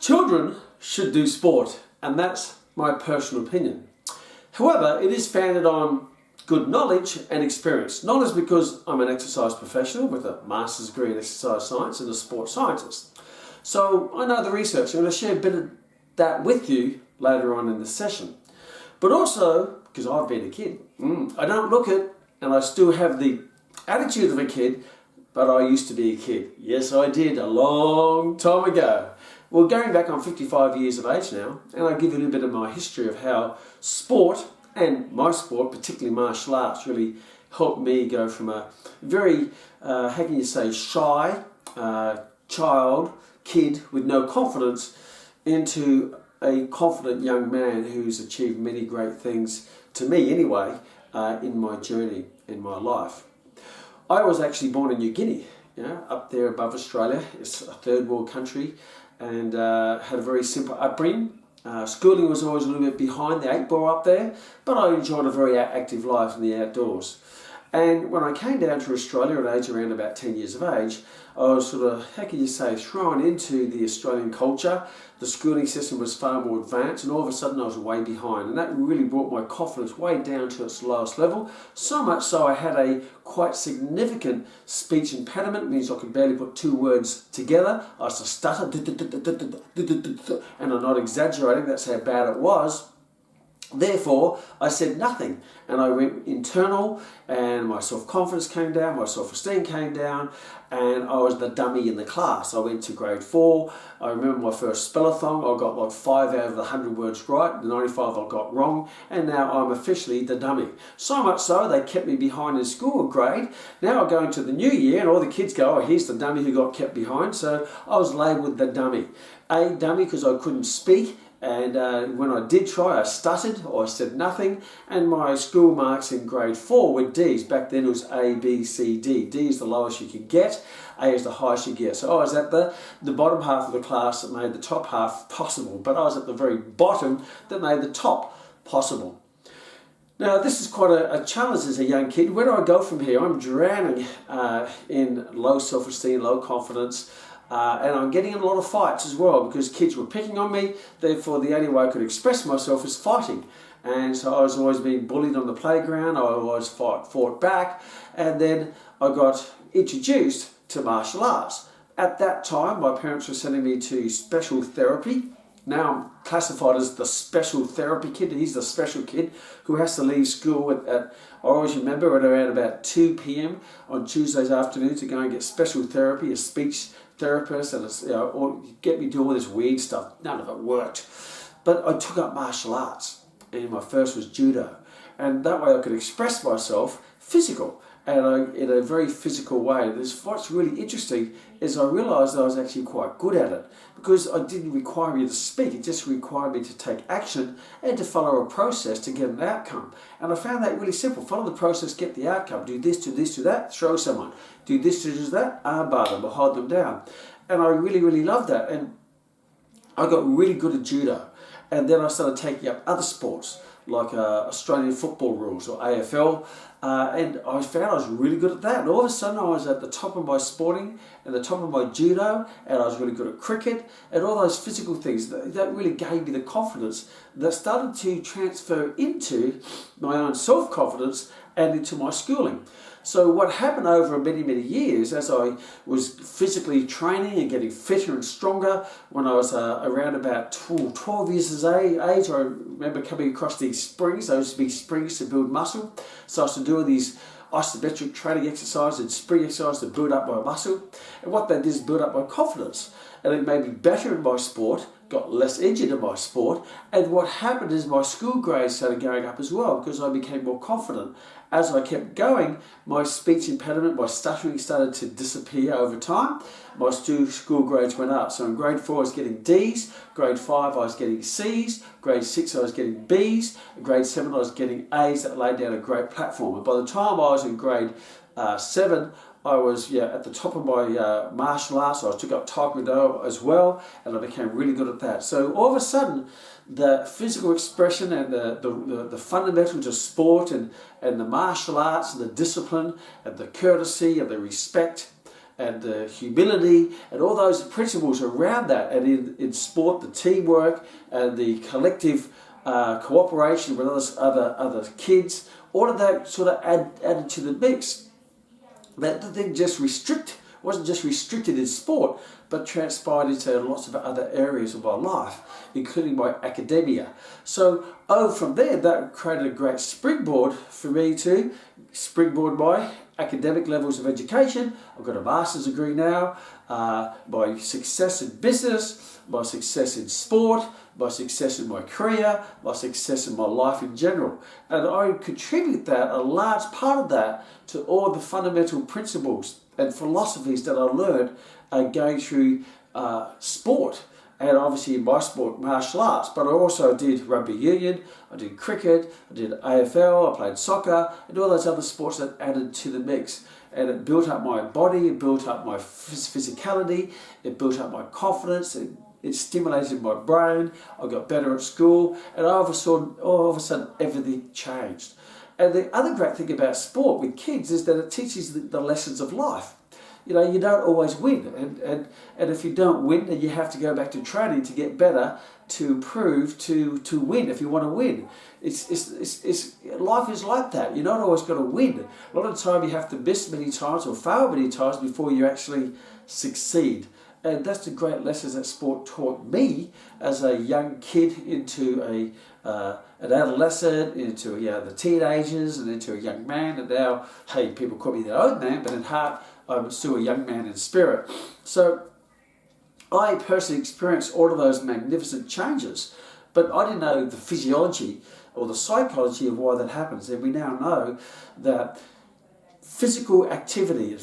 Children should do sport, and that's my personal opinion. However, it is founded on good knowledge and experience. Knowledge because I'm an exercise professional with a master's degree in exercise science and a sports scientist. So I know the research. I'm going to share a bit of that with you later on in the session. But also, because I've been a kid, I don't look it and I still have the attitude of a kid, but I used to be a kid. Yes, I did, a long time ago. Well, going back, I'm 55 years of age now, and I'll give you a little bit of my history of how sport, and my sport, particularly martial arts, really helped me go from a very, shy kid with no confidence into a confident young man who's achieved many great things, to me anyway, in my journey, in my life. I was actually born in New Guinea, up there above Australia. It's a third world country, and had a very simple upbringing. Schooling was always a little bit behind the 8 ball up there, but I enjoyed a very active life in the outdoors. And when I came down to Australia at age around about 10 years of age, I was sort of, thrown into the Australian culture. The schooling system was far more advanced, and all of a sudden I was way behind. And that really brought my confidence way down to its lowest level. So much so I had a quite significant speech impediment, means I could barely put 2 words together. I used to stutter, and I'm not exaggerating, that's how bad it was. Therefore, I said nothing, and I went internal, and my self-confidence came down, my self-esteem came down, and I was the dummy in the class. I went to grade 4. I remember my first spellathon. I got like 5 out of the 100 words right, the 95 I got wrong, and now I'm officially the dummy. So much so, they kept me behind in school grade. Now I go into the new year, and all the kids go, oh, here's the dummy who got kept behind. So I was labelled the dummy. A dummy because I couldn't speak. And when I did try, I stuttered or I said nothing, and my school marks in grade 4 were D's. Back then it was A, B, C, D. D is the lowest you could get, A is the highest you get. So I was at the bottom half of the class that made the top half possible, but I was at the very bottom that made the top possible. Now this is quite a challenge as a young kid. Where do I go from here? I'm drowning in low self-esteem, low confidence. And I'm getting in a lot of fights as well because kids were picking on me. Therefore, the only way I could express myself is fighting. And so I was always being bullied on the playground. I always fought back. And then I got introduced to martial arts. At that time, my parents were sending me to special therapy. Now I'm classified as the special therapy kid. He's the special kid who has to leave school I always remember, at around about 2 p.m. on Tuesdays afternoons to go and get special therapy, a speech therapist, and or get me doing all this weird stuff. None of it worked. But I took up martial arts, and my first was judo. And that way I could express myself physical, and in a very physical way. What's really interesting is I realised I was actually quite good at it because it didn't require me to speak, it just required me to take action and to follow a process to get an outcome. And I found that really simple. Follow the process, get the outcome. Do this, do this, do that, throw someone. Do this, do that, armbar them or hold them down. And I really, really loved that. And I got really good at judo. And then I started taking up other sports like Australian football rules or AFL, and I found I was really good at that. And all of a sudden I was at the top of my sporting and the top of my judo, and I was really good at cricket and all those physical things. That really gave me the confidence that started to transfer into my own self-confidence and into my schooling. So what happened over many, many years as I was physically training and getting fitter and stronger, when I was around about 12 years of age, I remember coming across these springs. Those used to be springs to build muscle. So I was doing these isometric training exercises and spring exercises to build up my muscle. And what that did is build up my confidence. And it made me better in my sport, got less injured in my sport, and what happened is my school grades started going up as well because I became more confident. As I kept going, my speech impediment, my stuttering started to disappear over time. My school grades went up. So in grade 4 I was getting D's, grade 5 I was getting C's, grade 6 I was getting B's, and grade 7 I was getting A's that laid down a great platform. And by the time I was in grade 7, I was at the top of my martial arts. So I took up Taekwondo as well, and I became really good at that. So all of a sudden, the physical expression and the fundamentals of sport and the martial arts and the discipline and the courtesy and the respect and the humility and all those principles around that. And in sport, the teamwork and the collective cooperation with other kids, all of that sort of added to the mix. That didn't just wasn't just restricted in sport, but transpired into lots of other areas of my life, including my academia. So, from there, that created a great springboard for me to springboard my academic levels of education. I've got a master's degree now. My success in business, my success in sport, my success in my career, my success in my life in general. And I contribute that, a large part of that, to all the fundamental principles and philosophies that I learned going through sport. And obviously in my sport, martial arts, but I also did rugby union, I did cricket, I did AFL, I played soccer, and all those other sports that added to the mix. And it built up my body, it built up my physicality, it built up my confidence, it stimulated my brain, I got better at school, and all of a sudden everything changed. And the other great thing about sport with kids is that it teaches the lessons of life. You know, you don't always win, and if you don't win, then you have to go back to training to get better, to improve, to win if you want to win. It's life is like that. You're not always going to win. A lot of the time you have to miss many times or fail many times before you actually succeed. And that's the great lessons that sport taught me as a young kid into an adolescent, into the teenagers, and into a young man. And now, hey, people call me the old man, but in heart, I'm still a young man in spirit. So I personally experienced all of those magnificent changes, but I didn't know the physiology or the psychology of why that happens. And we now know that physical activity and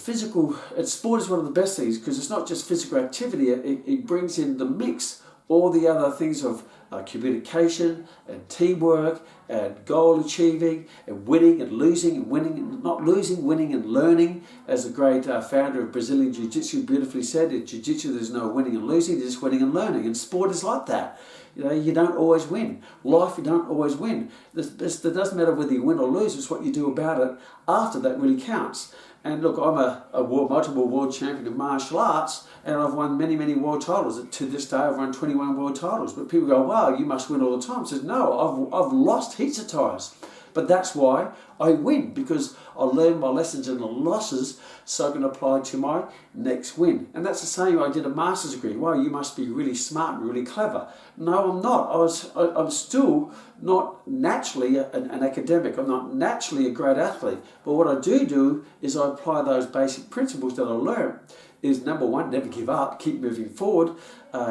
sport is one of the best things, because it's not just physical activity, it brings in the mix all the other things of communication and teamwork and goal achieving and winning and losing and winning and not losing, winning and learning. As the great founder of Brazilian Jiu-Jitsu beautifully said, in Jiu-Jitsu there's no winning and losing, there's just winning and learning. And sport is like that. You know, you don't always win. Life, you don't always win. It doesn't matter whether you win or lose, it's what you do about it after that really counts. And look, I'm a multiple world champion of martial arts, and I've won many, many world titles. To this day, I've won 21 world titles. But people go, wow, you must win all the time. I said, no, I've lost heaps of times. But that's why I win, because I learn my lessons in the losses so I can apply to my next win. And that's the same. I did a master's degree. Wow, you must be really smart and really clever. No, I'm not. I'm still not naturally an academic. I'm not naturally a great athlete. But what I do is I apply those basic principles that I learned. Is number one, never give up, keep moving forward,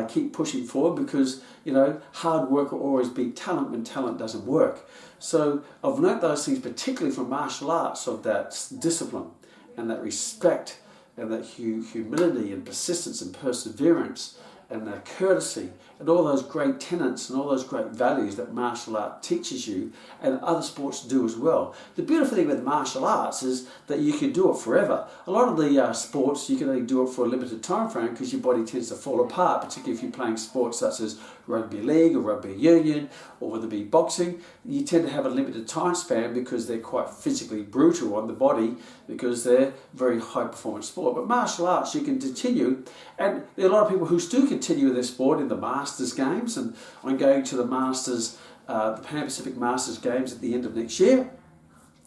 keep pushing forward, because, you know, hard work will always beat talent when talent doesn't work. So I've learnt those things, particularly from martial arts, of that discipline and that respect and that humility and persistence and perseverance and that courtesy and all those great tenets and all those great values that martial art teaches you, and other sports do as well. The beautiful thing with martial arts is that you can do it forever. A lot of the sports, you can only do it for a limited time frame because your body tends to fall apart, particularly if you're playing sports such as rugby league or rugby union, or whether it be boxing. You tend to have a limited time span because they're quite physically brutal on the body, because they're very high performance sport. But martial arts, you can continue, and there are a lot of people who still continue their sport in the Masters Games, and I'm going to the Masters, the Pan Pacific Masters Games at the end of next year.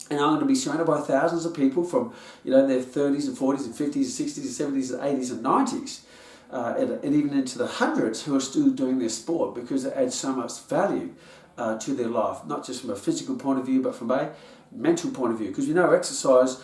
And I'm going to be surrounded by thousands of people from, you know, their 30s and 40s and 50s and 60s and 70s and 80s and 90s. And even into the hundreds, who are still doing their sport because it adds so much value to their life, not just from a physical point of view, but from a mental point of view. Because we know exercise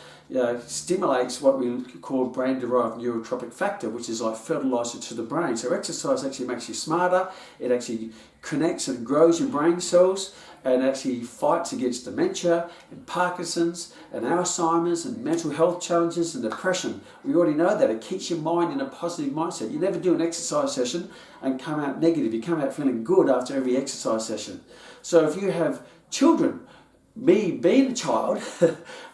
stimulates what we call brain-derived neurotropic factor, which is like fertilizer to the brain. So exercise actually makes you smarter. It actually connects and grows your brain cells, and actually fights against dementia and Parkinson's and Alzheimer's and mental health challenges and depression. We already know that. It keeps your mind in a positive mindset. You never do an exercise session and come out negative. You come out feeling good after every exercise session. So if you have children, me being a child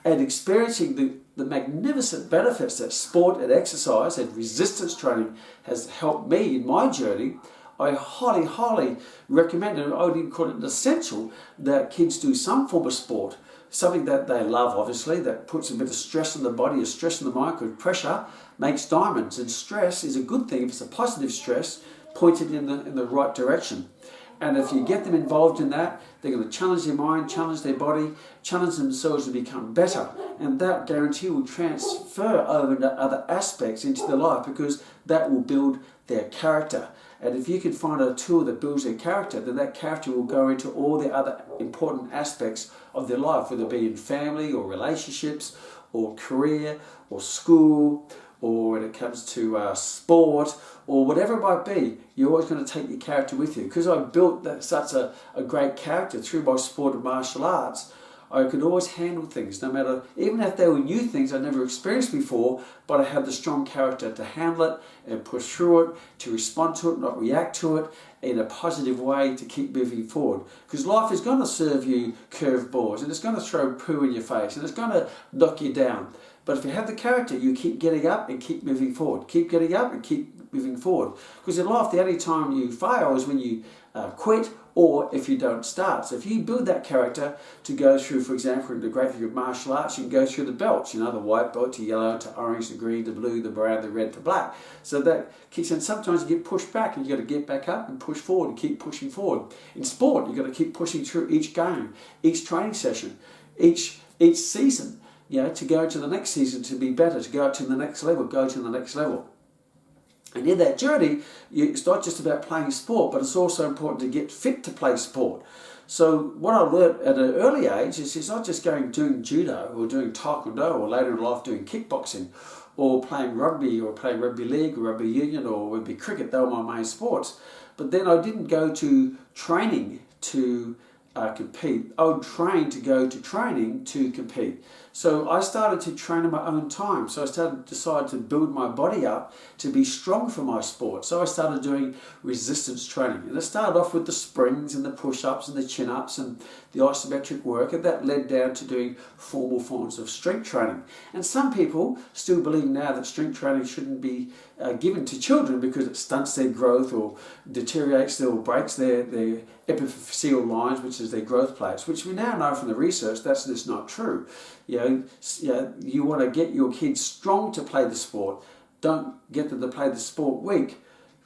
and experiencing the magnificent benefits that sport and exercise and resistance training has helped me in my journey, I highly, highly recommend, and I would even call it essential, that kids do some form of sport, something that they love, obviously, that puts a bit of stress on the body, a stress on the mind, because pressure makes diamonds, and stress is a good thing if it's a positive stress pointed in the right direction. And if you get them involved in that, they're going to challenge their mind, challenge their body, challenge themselves to become better. And that guarantee will transfer over to other aspects into their life, because that will build their character. And if you can find a tool that builds their character, then that character will go into all the other important aspects of their life, whether it be in family or relationships or career or school, or when it comes to sport, or whatever it might be. You're always going to take your character with you. Because I built such a great character through my sport of martial arts, I could always handle things, no matter, even if they were new things I never experienced before, but I had the strong character to handle it and push through it, to respond to it, not react to it, in a positive way, to keep moving forward. Because life is going to serve you curveballs, and it's going to throw poo in your face, and it's going to knock you down. But if you have the character, you keep getting up and keep moving forward. Keep getting up and keep moving forward. Because in life, the only time you fail is when you quit, or if you don't start. So if you build that character to go through, for example, in the great thing of martial arts, you can go through the belts, the white belt to yellow to orange to green to blue, the brown, the red to black. So that kicks in. Sometimes you get pushed back and you've got to get back up and push forward and keep pushing forward. In sport, you've got to keep pushing through each game, each training session, each season, to go to the next season, to be better, to go up to the next level, go to the next level. And in that journey, it's not just about playing sport, but it's also important to get fit to play sport. So what I learned at an early age is it's not just doing judo or doing taekwondo, or later in life doing kickboxing, or playing rugby, or playing rugby league or rugby union or rugby cricket. They were my main sports. But then I didn't go to training to compete. I would train to go to training to compete. So I started to train in my own time. So I decided to build my body up to be strong for my sport. So I started doing resistance training. And I started off with the springs and the push-ups and the chin-ups and the isometric work. And that led down to doing formal forms of strength training. And some people still believe now that strength training shouldn't be given to children because it stunts their growth or deteriorates or breaks their epiphyseal lines, which is their growth plates, which we now know from the research that's just not true. You want to get your kids strong to play the sport. Don't get them to play the sport weak,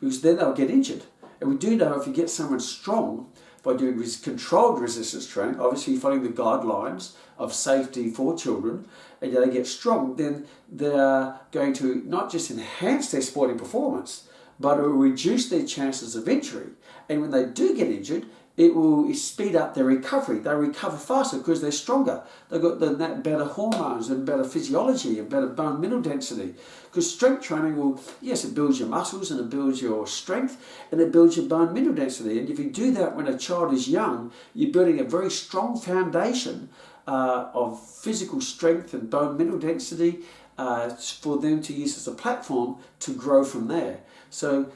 because then they'll get injured. And we do know if you get someone strong by doing controlled resistance training, obviously following the guidelines of safety for children, and they get strong, then they're going to not just enhance their sporting performance, but it will reduce their chances of injury. And when they do get injured, it will speed up their recovery. They recover faster because they're stronger. They've got better hormones and better physiology and better bone mineral density. Because strength training will, yes, it builds your muscles and it builds your strength and it builds your bone mineral density. And if you do that when a child is young, you're building a very strong foundation of physical strength and bone mineral density for them to use as a platform to grow from there. So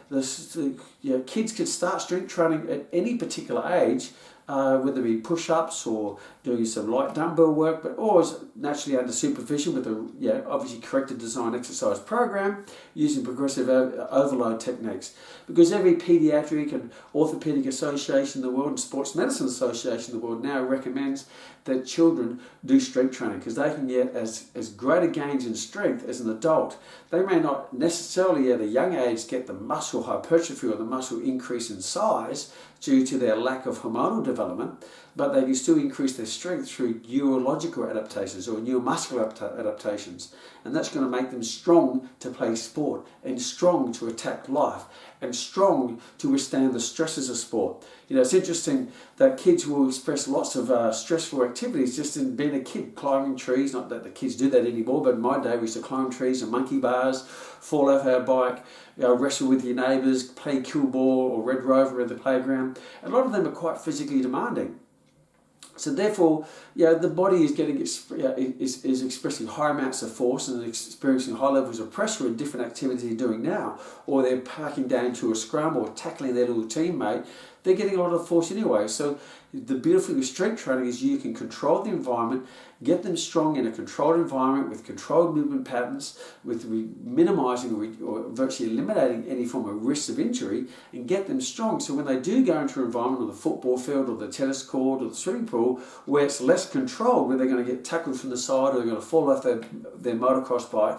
kids can start strength training at any particular age, whether it be push-ups or doing some light dumbbell work, but always naturally under supervision with a obviously corrected design exercise program using progressive overload techniques. Because every pediatric and orthopedic association in the world and sports medicine association in the world now recommends that children do strength training, because they can get as greater gains in strength as an adult. They may not necessarily at a young age get the muscle hypertrophy or the muscle increase in size due to their lack of hormonal development, but they can still increase their strength through neurological adaptations or neuromuscular adaptations. And that's going to make them strong to play sport and strong to attack life and strong to withstand the stresses of sport. It's interesting that kids will express lots of stressful activities just in being a kid, climbing trees. Not that the kids do that anymore, but in my day we used to climb trees and monkey bars, fall off our bike, wrestle with your neighbours, play kill ball or Red Rover in the playground. A lot of them are quite physically demanding. So therefore, the body is expressing high amounts of force and experiencing high levels of pressure in different activities they're doing now, or they're parking down to a scrum or tackling their little teammate. They're getting a lot of force anyway. So the beautiful thing with strength training is you can control the environment, get them strong in a controlled environment with controlled movement patterns, with minimising or virtually eliminating any form of risk of injury, and get them strong so when they do go into an environment on the football field or the tennis court or the swimming pool where it's less controlled, where they're going to get tackled from the side or they're going to fall off their motocross bike,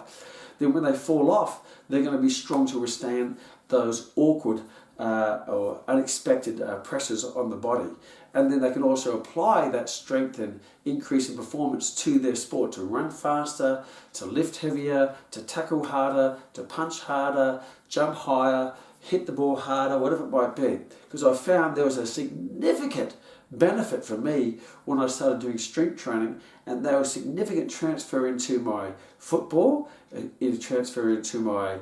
then when they fall off, they're going to be strong to withstand those awkward or unexpected pressures on the body. And then they can also apply that strength and increase in performance to their sport, to run faster, to lift heavier, to tackle harder, to punch harder, jump higher, hit the ball harder, whatever it might be. Because I found there was a significant benefit for me when I started doing strength training, and there was significant transfer into my football, it transfer into my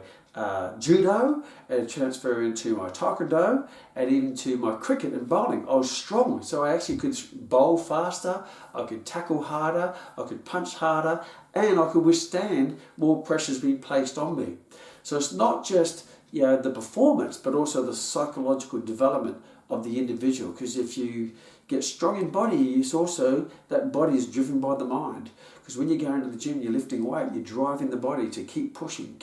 judo, and transfer into my taekwondo, and even to my cricket and bowling. I was strong, so I actually could bowl faster, I could tackle harder, I could punch harder, and I could withstand more pressures being placed on me. So it's not just the performance, but also the psychological development of the individual, because if you get strong in body, it's also that body is driven by the mind. Because when you go into the gym, you're lifting weight, you're driving the body to keep pushing,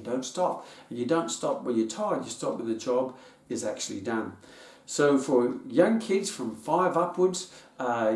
don't stop. And you don't stop when you're tired, you stop when the job is actually done. So for young kids from 5 upwards,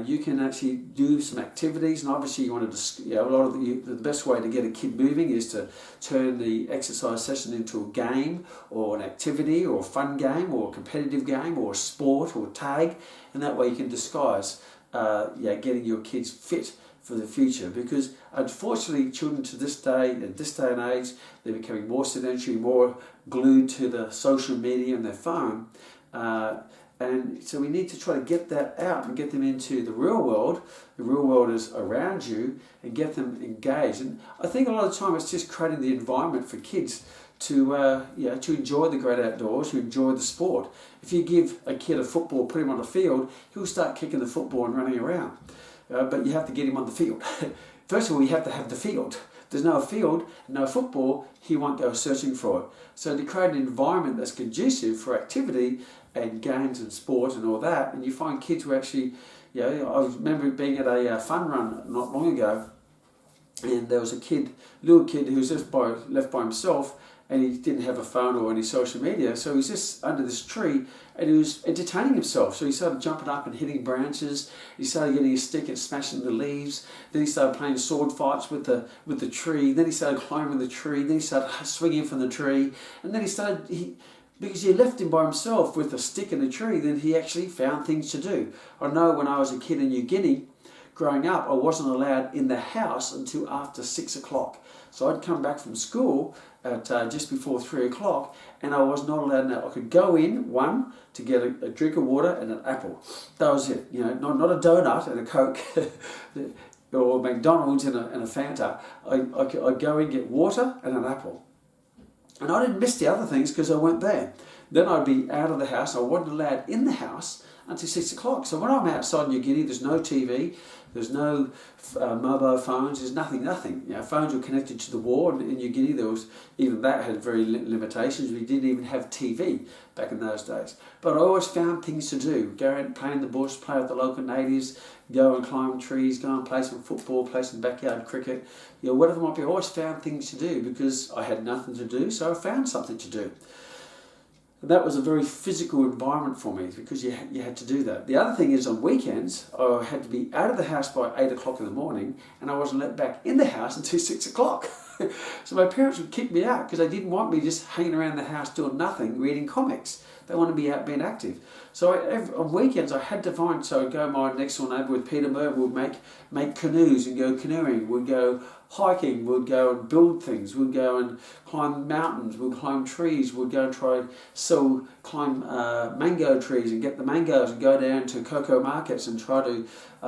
you can actually do some activities, and obviously you want to, the best way to get a kid moving is to turn the exercise session into a game or an activity or a fun game or a competitive game or a sport or tag, and that way you can disguise getting your kids fit for the future. Because unfortunately children to this day, at this day and age, they're becoming more sedentary, more glued to the social media and their phone. And so we need to try to get that out and get them into the real world. The real world is around you, and get them engaged. And I think a lot of the time it's just creating the environment for kids to enjoy the great outdoors, to enjoy the sport. If you give a kid a football, put him on the field, he'll start kicking the football and running around. But you have to get him on the field. First of all, you have to have the field. If there's no field, no football, he won't go searching for it. So to create an environment that's conducive for activity and games and sport and all that, and you find kids who actually, I remember being at a fun run not long ago, and there was a little kid who was just left by himself, and he didn't have a phone or any social media, so he was just under this tree and he was entertaining himself. So he started jumping up and hitting branches, he started getting his stick and smashing the leaves, then he started playing sword fights with the tree, then he started climbing the tree, then he started swinging from the tree, and then because you left him by himself with a stick and a tree, then he actually found things to do. I know when I was a kid in New Guinea, growing up, I wasn't allowed in the house until after 6 o'clock. So I'd come back from school at just before 3 o'clock, and I was not allowed now. I could go in, to get a drink of water and an apple. That was it. Not a donut and a Coke or McDonald's and a Fanta. I'd go in, get water and an apple. And I didn't miss the other things because I weren't there. Then I'd be out of the house. I wasn't allowed in the house until 6 o'clock. So when I'm outside New Guinea, there's no TV, there's no mobile phones, there's nothing. Phones were connected to the war, and in New Guinea there was, even that had very limitations. We didn't even have TV back in those days. But I always found things to do. Go out and play in the bush, play with the local natives, go and climb trees, go and play some football, play some backyard cricket, whatever it might be. I always found things to do because I had nothing to do, so I found something to do. And that was a very physical environment for me because you had to do that. The other thing is on weekends, I had to be out of the house by 8 o'clock in the morning, and I wasn't let back in the house until 6 o'clock. So my parents would kick me out because they didn't want me just hanging around the house doing nothing, reading comics. They wanted to be out being active. So on weekends I had to find, so I'd go my next door neighbour with Peter Merv, would make canoes and go canoeing, would go hiking, would go and build things, would go and climb mountains, would climb trees, would go and climb mango trees and get the mangoes and go down to cocoa markets and try to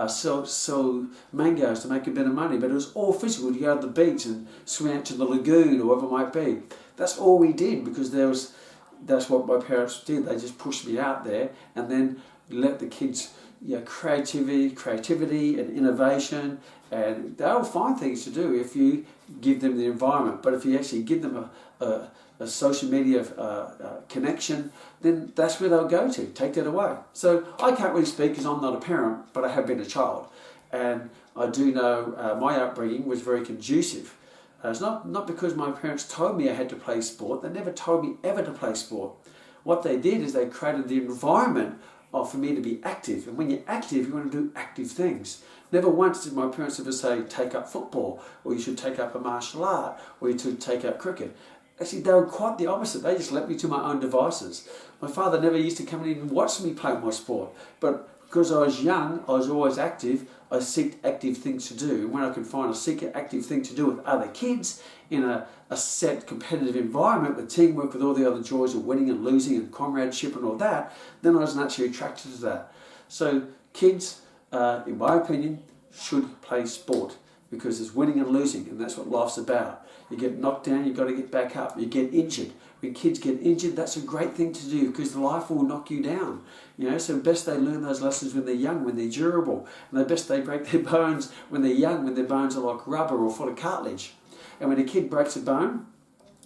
sell mangoes to make a bit of money. But it was all physical. We'd go to the beach and swim out to the lagoon or whatever it might be. That's all we did because that's what my parents did. They just pushed me out there and then let the kids, creativity and innovation, and they'll find things to do if you give them the environment. But if you actually give them a social media connection, then that's where they'll go to. Take that away. So I can't really speak because I'm not a parent, but I have been a child. And I do know my upbringing was very conducive. It's not because my parents told me I had to play sport. They never told me ever to play sport. What they did is they created the environment for me to be active. And when you're active, you want to do active things. Never once did my parents ever say, take up football, or you should take up a martial art, or you should take up cricket. Actually, they were quite the opposite. They just left me to my own devices. My father never used to come in and watch me play my sport. But because I was young, I was always active. I seeked active things to do. And when I could find a seek active thing to do with other kids in a set competitive environment with teamwork, with all the other joys of winning and losing and comradeship and all that, then I was naturally attracted to that. So kids, in my opinion, should play sport because there's winning and losing, and that's what life's about. You get knocked down, you've got to get back up. You get injured. When kids get injured, that's a great thing to do because life will knock you down. So best they learn those lessons when they're young, when they're durable. And the best they break their bones when they're young, when their bones are like rubber or full of cartilage. And when a kid breaks a bone,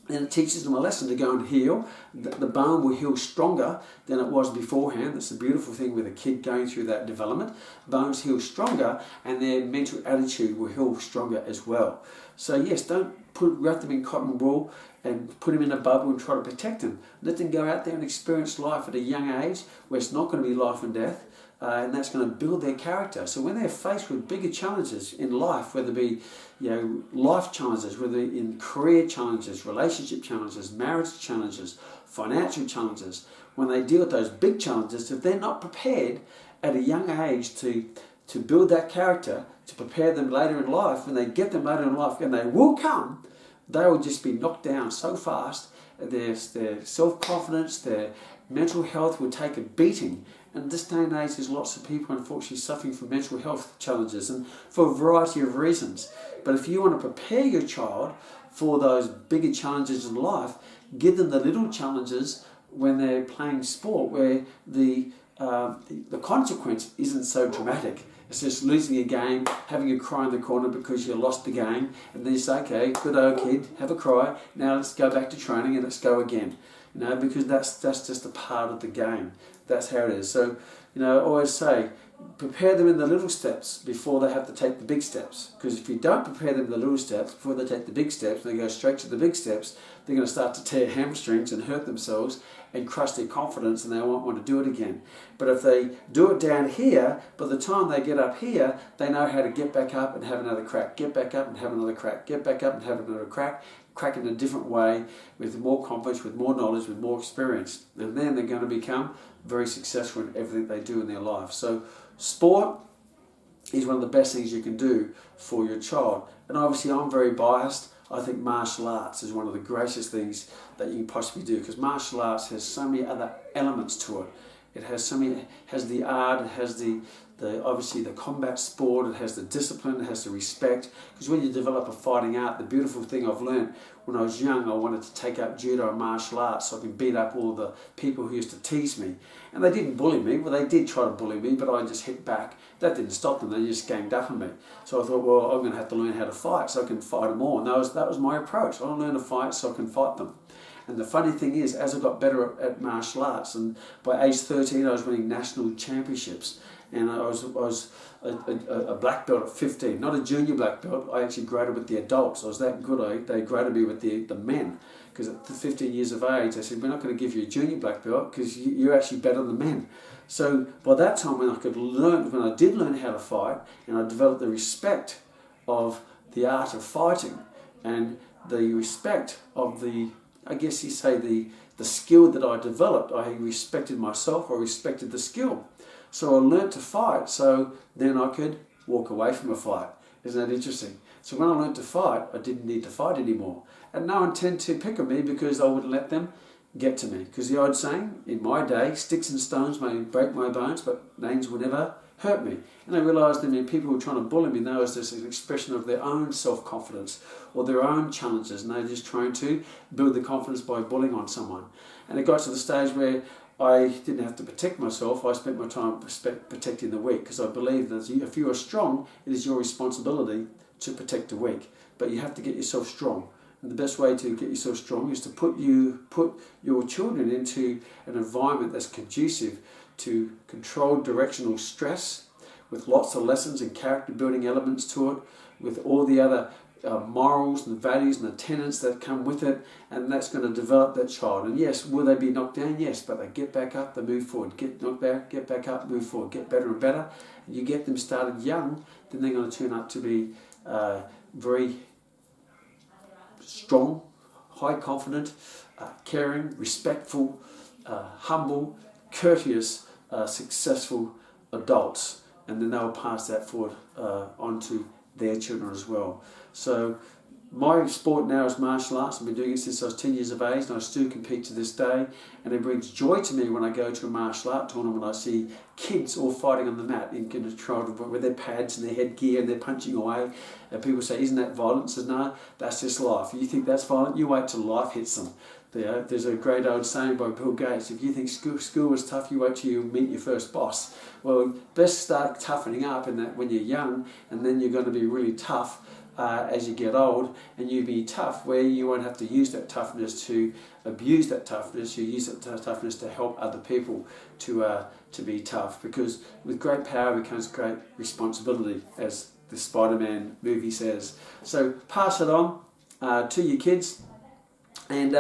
then it teaches them a lesson to go and heal. The bone will heal stronger than it was beforehand. That's the beautiful thing with a kid going through that development. Bones heal stronger and their mental attitude will heal stronger as well. So yes, don't wrap them in cotton wool and put them in a bubble and try to protect them. Let them go out there and experience life at a young age where it's not going to be life and death. And that's going to build their character. So when they're faced with bigger challenges in life, whether it be life challenges, whether in career challenges, relationship challenges, marriage challenges, financial challenges, when they deal with those big challenges, if they're not prepared at a young age to build that character, to prepare them later in life, when they get them later in life, and they will come, they will just be knocked down so fast. Their self-confidence, their mental health will take a beating. And this day and age, there's lots of people unfortunately suffering from mental health challenges and for a variety of reasons. But if you want to prepare your child for those bigger challenges in life, give them the little challenges when they're playing sport where the consequence isn't so dramatic. It's just losing a game, having a cry in the corner because you lost the game, and then you say, okay, good old kid, have a cry, now let's go back to training and let's go again. Because that's just a part of the game. That's how it is. So, I always say, prepare them in the little steps before they have to take the big steps. Because if you don't prepare them in the little steps before they take the big steps, and they go straight to the big steps, they're going to start to tear hamstrings and hurt themselves and crush their confidence, and they won't want to do it again. But if they do it down here, by the time they get up here, they know how to get back up and have another crack. Get back up and have another crack. Get back up and have another crack. Crack in a different way, with more confidence, with more knowledge, with more experience. And then they're going to become very successful in everything they do in their life. So sport is one of the best things you can do for your child. And obviously I'm very biased. I think martial arts is one of the greatest things that you can possibly do, because martial arts has so many other elements to it. It has has the art, it has obviously the combat sport, it has the discipline, it has the respect. Because when you develop a fighting art, the beautiful thing I've learned when I was young, I wanted to take up judo and martial arts so I could beat up all the people who used to tease me. And they didn't bully me, well they did try to bully me, but I just hit back. That didn't stop them, they just ganged up on me. So I thought, well, I'm going to have to learn how to fight so I can fight them all. And that was my approach. I want to learn to fight so I can fight them. And the funny thing is, as I got better at martial arts, and by age 13 I was winning national championships, and I was a black belt at 15, not a junior black belt. I actually graded with the adults. I was that good. They graded me with the men, because at 15 years of age they said, we're not going to give you a junior black belt because you're actually better than men. So by that time, when I did learn how to fight, and I developed the respect of the art of fighting and the respect of the skill that I developed, I respected myself, I respected the skill. So I learnt to fight, so then I could walk away from a fight. Isn't that interesting? So when I learnt to fight, I didn't need to fight anymore. And no one tended to pick on me because I wouldn't let them get to me. Because the old saying, in my day, sticks and stones may break my bones, but names will never hurt me. And I realised that when people were trying to bully me, that was just an expression of their own self-confidence or their own challenges, and they're just trying to build the confidence by bullying on someone. And it got to the stage where I didn't have to protect myself. I spent my time protecting the weak, because I believe that if you are strong, it is your responsibility to protect the weak. But you have to get yourself strong. And the best way to get yourself strong is to put your children into an environment that's conducive to controlled directional stress, with lots of lessons and character building elements to it, with all the other morals and values and the tenets that come with it, and that's going to develop that child. And yes, will they be knocked down? Yes, but they get back up, they move forward, get knocked back, get back up, move forward, get better and better. And you get them started young, then they're going to turn up to be very strong, high confident, caring, respectful, humble, courteous, successful adults, and then they'll pass that forward on to their children as well. So my sport now is martial arts. I've been doing it since I was 10 years of age, and I still compete to this day. And it brings joy to me when I go to a martial art tournament. I see kids all fighting on the mat in control with their pads and their headgear, and they're punching away. And people say, "Isn't that violence?" I says, "No, that's just life. You think that's violent? You wait till life hits them." There's a great old saying by Bill Gates: "If you think school was tough, you wait till you meet your first boss." Well, best start toughening up in that when you're young, and then you're going to be really tough as you get old, and you be tough where you won't have to use that toughness to abuse that toughness. You use that toughness to help other people to be tough, because with great power becomes great responsibility, as the Spider-Man movie says. So pass it on to your kids. And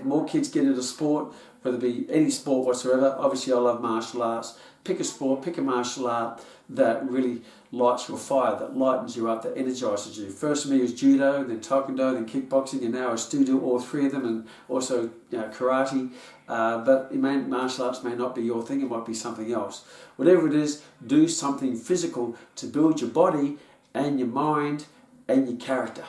more kids get into sport, whether it be any sport whatsoever. Obviously I love martial arts. Pick a sport, pick a martial art that really lights your fire, that lightens you up, that energises you. First for me was judo, then taekwondo, then kickboxing, and now I still do all three of them, and also karate. But martial arts may not be your thing, it might be something else. Whatever it is, do something physical to build your body and your mind and your character.